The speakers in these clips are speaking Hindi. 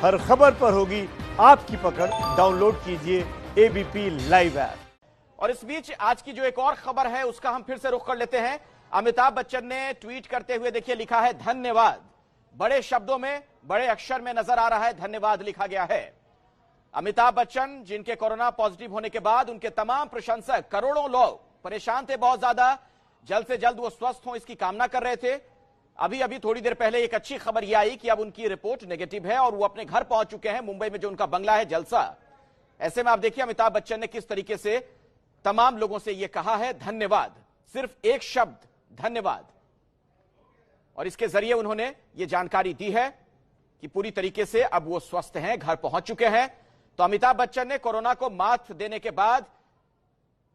हर खबर पर होगी आपकी पकड़। डाउनलोड कीजिए एबीपी लाइव ऐप। और इस बीच आज की जो एक और खबर है उसका हम फिर से रुख कर लेते हैं। अमिताभ बच्चन ने ट्वीट करते हुए देखिए लिखा है धन्यवाद। बड़े शब्दों में बड़े अक्षर में नजर आ रहा है धन्यवाद लिखा गया है। अमिताभ बच्चन जिनके कोरोना पॉजिटिव होने के बाद उनके तमाम प्रशंसक करोड़ों लोग परेशान थे, बहुत ज्यादा, जल्द से जल्द वो स्वस्थ हों इसकी कामना कर रहे थे। अभी अभी थोड़ी देर पहले एक अच्छी खबर यह आई कि अब उनकी रिपोर्ट नेगेटिव है और वो अपने घर पहुंच चुके हैं, मुंबई में जो उनका बंगला है जलसा। ऐसे में आप देखिए अमिताभ बच्चन ने किस तरीके से तमाम लोगों से यह कहा है धन्यवाद, सिर्फ एक शब्द धन्यवाद। और इसके जरिए उन्होंने ये जानकारी दी है कि पूरी तरीके से अब वो स्वस्थ हैं, घर पहुंच चुके हैं। तो अमिताभ बच्चन ने कोरोना को मात देने के बाद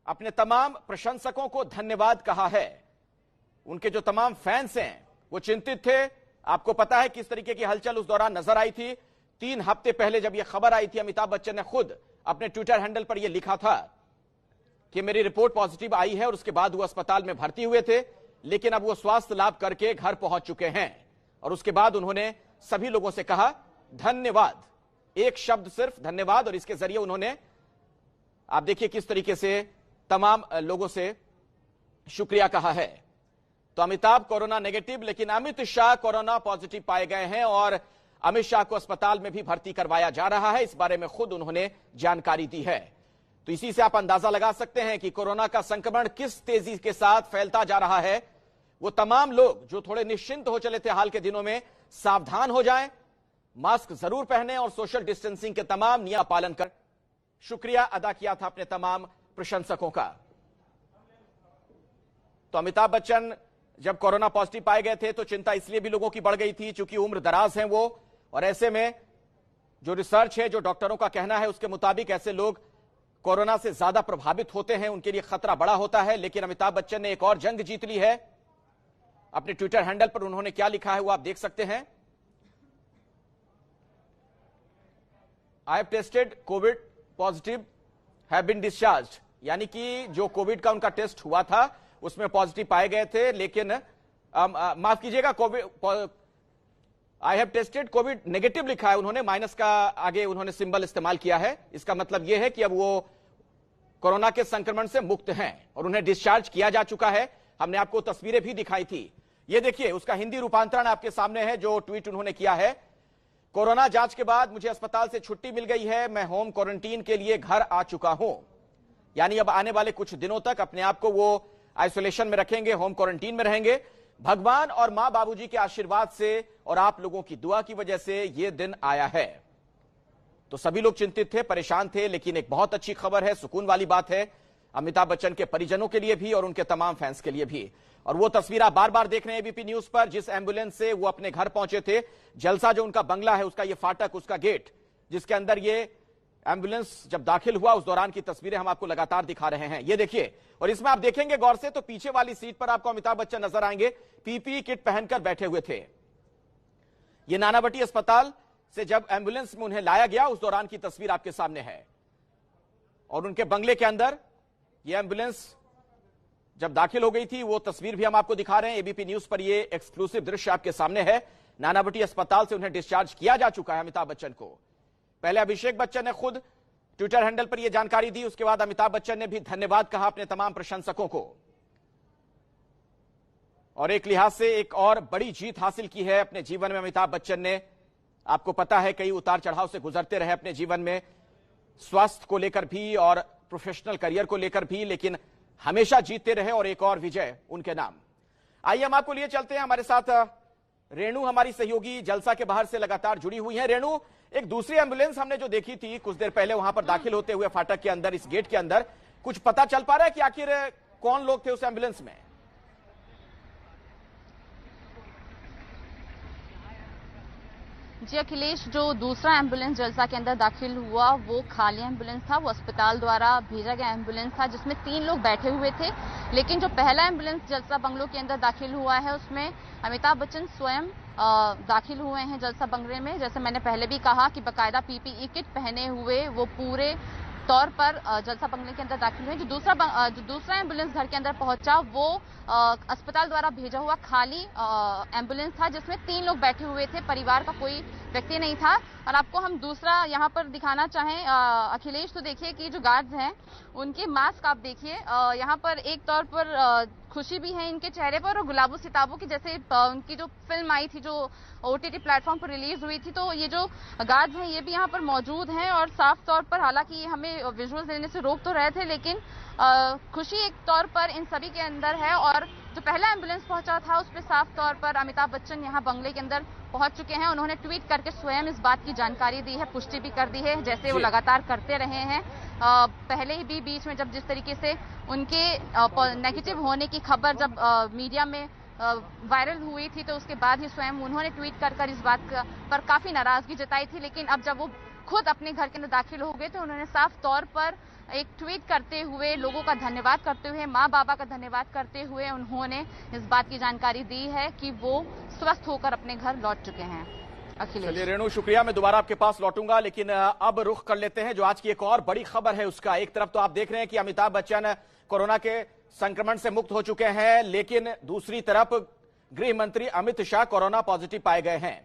अपने तमाम प्रशंसकों को धन्यवाद कहा है। उनके जो तमाम फैंस हैं वो चिंतित थे। आपको पता है किस तरीके की हलचल उस दौरान नजर आई थी। 3 हफ्ते पहले जब यह खबर आई थी, अमिताभ बच्चन ने खुद अपने ट्विटर हैंडल पर यह लिखा था कि मेरी रिपोर्ट पॉजिटिव आई है और उसके बाद वो अस्पताल में भर्ती हुए थे, लेकिन अब वो स्वास्थ्य लाभ करके घर पहुंच चुके हैं। और उसके बाद उन्होंने सभी लोगों से कहा धन्यवाद, एक शब्द सिर्फ धन्यवाद। और इसके जरिए उन्होंने आप देखिए किस तरीके से तमाम लोगों से शुक्रिया कहा है। तो अमिताभ कोरोना नेगेटिव, लेकिन अमित शाह कोरोना पॉजिटिव पाए गए हैं और अमित शाह को अस्पताल में भी भर्ती करवाया जा रहा है। इस बारे में खुद उन्होंने जानकारी दी है। तो इसी से आप अंदाजा लगा सकते हैं कि कोरोना का संक्रमण किस तेजी के साथ फैलता जा रहा है। वो तमाम लोग जो थोड़े निश्चिंत हो चले थे हाल के दिनों में, सावधान हो जाएं, मास्क जरूर पहने और सोशल डिस्टेंसिंग के तमाम नियम पालन कर शुक्रिया अदा किया था अपने तमाम प्रशंसकों का। तो अमिताभ बच्चन जब कोरोना पॉजिटिव पाए गए थे तो चिंता इसलिए भी लोगों की बढ़ गई थी क्योंकि उम्र दराज हैं वो, और ऐसे में जो रिसर्च है, जो डॉक्टरों का कहना है उसके मुताबिक ऐसे लोग कोरोना से ज्यादा प्रभावित होते हैं, उनके लिए खतरा बड़ा होता है। लेकिन अमिताभ बच्चन ने एक और जंग जीत ली है। अपने ट्विटर हैंडल पर उन्होंने क्या लिखा है वो आप देख सकते हैं। I have tested Covid positive, have been discharged, यानी कि जो कोविड का उनका टेस्ट हुआ था उसमें पॉजिटिव पाए गए थे, लेकिन माफ कीजिएगा, Covid I have tested Covid negative लिखा है उन्होंने, माइनस का आगे उन्होंने सिंबल इस्तेमाल किया है। इसका मतलब यह है कि अब वो कोरोना के संक्रमण से मुक्त हैं और उन्हें डिस्चार्ज किया जा चुका है। हमने आपको तस्वीरें भी दिखाई थी, ये देखिए उसका हिंदी रूपांतरण आपके सामने है जो ट्वीट उन्होंने किया है। कोरोना जांच के बाद मुझे अस्पताल से छुट्टी मिल गई है, मैं होम क्वारंटीन के लिए घर आ चुका हूं। यानी अब आने वाले कुछ दिनों तक अपने आप को वो आइसोलेशन में रखेंगे, होम क्वारंटीन में रहेंगे। भगवान और मां बाबूजी के आशीर्वाद से और आप लोगों की दुआ की वजह से यह दिन आया है। तो सभी लोग चिंतित थे, परेशान थे, लेकिन एक बहुत अच्छी खबर है, सुकून वाली बात है अमिताभ बच्चन के परिजनों के लिए भी और उनके तमाम फैंस के लिए भी। और वो तस्वीर आप बार बार देख रहे हैं एबीपी न्यूज पर, जिस एम्बुलेंस से वो अपने घर पहुंचे थे। जलसा जो उनका बंगला है उसका ये फाटक, उसका गेट जिसके अंदर ये एम्बुलेंस जब दाखिल हुआ उस दौरान की तस्वीरें हम आपको लगातार दिखा रहे हैं, ये देखिए। और इसमें आप देखेंगे गौर से तो पीछे वाली सीट पर आपको अमिताभ बच्चन नजर आएंगे, पीपीई किट पहनकर बैठे हुए थे। ये नानावटी अस्पताल से जब एम्बुलेंस में उन्हें लाया गया उस दौरान की तस्वीर आपके सामने है। और उनके बंगले के अंदर यह एम्बुलेंस जब दाखिल हो गई थी वो तस्वीर भी हम आपको दिखा रहे हैं एबीपी न्यूज पर। यह एक्सक्लूसिव दृश्य आपके सामने है। नानावटी अस्पताल से उन्हें डिस्चार्ज किया जा चुका है अमिताभ बच्चन को। पहले अभिषेक बच्चन ने खुद ट्विटर हैंडल पर यह जानकारी दी, उसके बाद अमिताभ बच्चन ने भी धन्यवाद कहा अपने तमाम प्रशंसकों को। और एक लिहाज से एक और बड़ी जीत हासिल की है अपने जीवन में अमिताभ बच्चन ने। आपको पता है कई उतार चढ़ाव से गुजरते रहे अपने जीवन में, स्वास्थ्य को लेकर भी और प्रोफेशनल करियर को लेकर भी, लेकिन हमेशा जीतते रहे और एक और विजय उनके नाम। आइए हम आपको लिए चलते हैं, हमारे साथ रेणु हमारी सहयोगी जलसा के बाहर से लगातार जुड़ी हुई है। रेणु, एक दूसरी एम्बुलेंस हमने जो देखी थी कुछ देर पहले वहां पर दाखिल होते हुए फाटक के अंदर, इस गेट के अंदर, कुछ पता चल पा रहा है कि आखिर कौन लोग थे उस एम्बुलेंस में? जी अखिलेश, जो दूसरा एम्बुलेंस जलसा के अंदर दाखिल हुआ वो खाली एम्बुलेंस था, वो अस्पताल द्वारा भेजा गया एम्बुलेंस था जिसमें 3 लोग बैठे हुए थे। लेकिन जो पहला एम्बुलेंस जलसा बंगलों के अंदर दाखिल हुआ है उसमें अमिताभ बच्चन स्वयं दाखिल हुए हैं जलसा बंगले में। जैसे मैंने पहले भी कहा कि बाकायदा पीपीई किट पहने हुए वो पूरे तौर पर जलसा बंगले के अंदर दाखिल हुए। जो दूसरा एम्बुलेंस घर के अंदर पहुंचा वो अस्पताल द्वारा भेजा हुआ खाली एम्बुलेंस था, जिसमें 3 लोग बैठे हुए थे, परिवार का कोई व्यक्ति नहीं था। और आपको हम दूसरा यहाँ पर दिखाना चाहें अखिलेश, तो देखिए कि जो गार्ड्स हैं उनके मास्क आप देखिए, यहाँ पर एक तौर पर खुशी भी है इनके चेहरे पर, और गुलाबो सिताबों की जैसे उनकी जो फिल्म आई थी, जो OTT प्लेटफॉर्म पर रिलीज हुई थी, तो ये जो गार्ड्स हैं ये भी यहाँ पर मौजूद हैं। और साफ तौर पर हालांकि हमें विजुअल्स देने से रोक तो रहे थे, लेकिन खुशी एक तौर पर इन सभी के अंदर है। और जो पहला एम्बुलेंस पहुंचा था उस पर साफ तौर पर अमिताभ बच्चन यहाँ बंगले के अंदर पहुंच चुके हैं। उन्होंने ट्वीट करके स्वयं इस बात की जानकारी दी है, पुष्टि भी कर दी है, जैसे वो लगातार करते रहे हैं। पहले ही भी बीच में जब जिस तरीके से उनके नेगेटिव होने की खबर जब मीडिया में वायरल हुई थी, तो उसके बाद ही स्वयं उन्होंने ट्वीट कर इस बात पर काफी नाराजगी जताई थी। लेकिन अब जब वो खुद अपने घर के अंदर दाखिल हो गए तो उन्होंने साफ तौर पर एक ट्वीट करते हुए लोगों का धन्यवाद करते हुए, माँ बाबा का धन्यवाद करते हुए उन्होंने इस बात की जानकारी दी है कि वो स्वस्थ होकर अपने घर लौट चुके हैं। अखिलेश। चलिए रेणु, शुक्रिया। मैं दोबारा आपके पास लौटूंगा, लेकिन अब रुख कर लेते हैं जो आज की एक और बड़ी खबर है उसका। एक तरफ तो आप देख रहे हैं कि अमिताभ बच्चन कोरोना के संक्रमण से मुक्त हो चुके हैं, लेकिन दूसरी तरफ गृह मंत्री अमित शाह कोरोना पॉजिटिव पाए गए हैं।